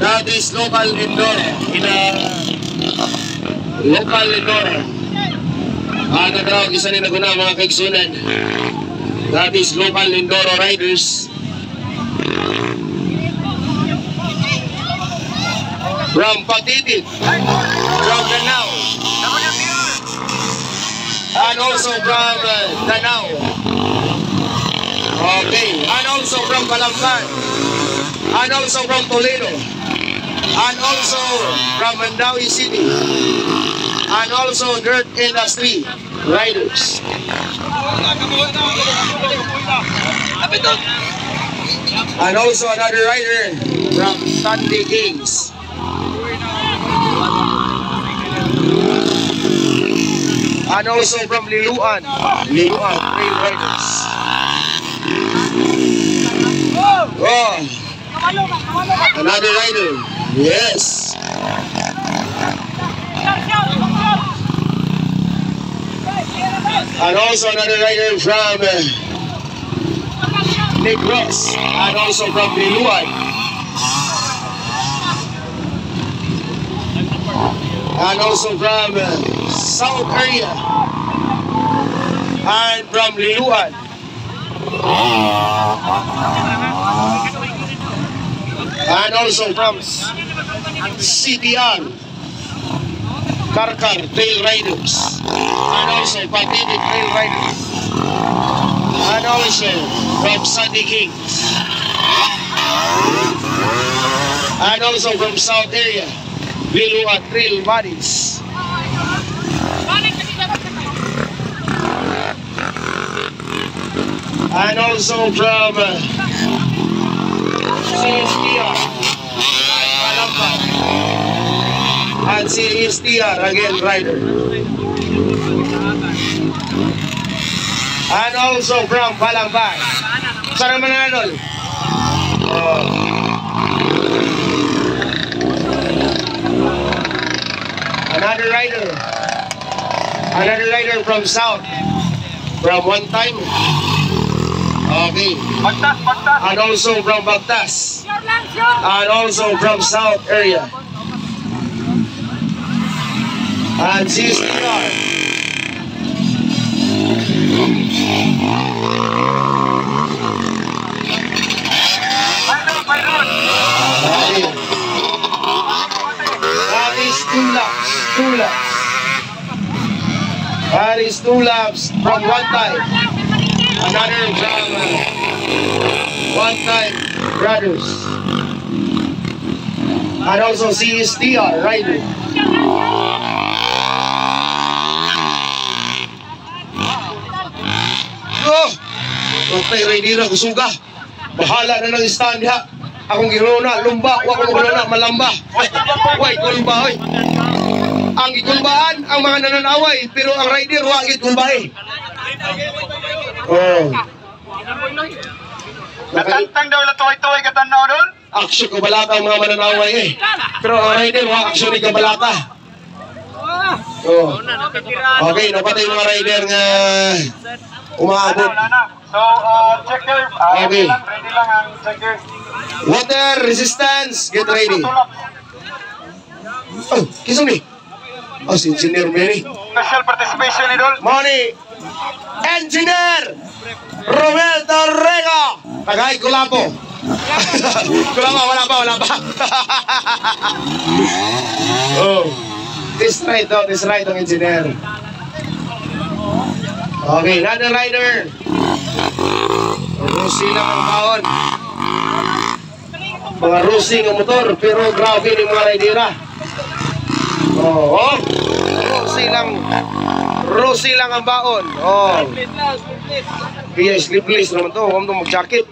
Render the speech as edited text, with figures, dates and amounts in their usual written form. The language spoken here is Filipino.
That is local indoor. Local indoor. Ano daw, isa nila guna mga kaigsunan. That is local indoor riders. From Patitit, from Danao, and also from Danao. Okay, and also from Balamban, and also from Toledo, and also from Mandawi City, and also Dirt Industry riders. And also another rider from Sunday Kings. And also from Liluan Trail Riders. Oh, another rider. Yes. And also another rider from Negros, and also from Liluan. And also from South area, and from Liluan. And also from CTR, Karkar Trail Riders, and also Patitit Trail Riders, and also from Sunday Kings, and also from South area, Liluan Trail Buddies. And also from CSTR and CSTR again rider. And also from Balamban. Saan naman na doon? Another rider from South, from One Time. Okay. And also from Bagtas. And also from South area. And CSTR. That is two laps. That is 2 laps from One Time. Another from One Time Brothers. And also CSTR rider. Oh! Patay rider ako suga. Bahala na ng stand ha. Akong girona, lumba. Wako mo na malamba. Wait, lumba oy. Ang ikulbaan ang mga nananaway, pero ang rider wag ikulbahe. Oh. Natantang daw na toy-toy katanaw doon? Aksyon ko balata ang mga mananaway eh. Pero ang rider wag aksyon ni kabalata. Oh. Okay, napatay yung mga rider nga umaabot. So, checker. Okay. Ready lang ang checker. Water resistance, get ready. Oh, kisong ni? Oh, si Engineer Mary. Special participation ni Dol. Money, Engineer Romel Torrego. Tagay, Kulapo. Kulapo, wala pa. Oh, this right ang engineer. Okay, another rider. Rusi lang ang baon. Mga Rusi ng motor, pero grabe ng mga ridera. Oh, Rusi lang ang baon. Oh. Yes, sleeveless naman to. Huwag mong mag-jacket.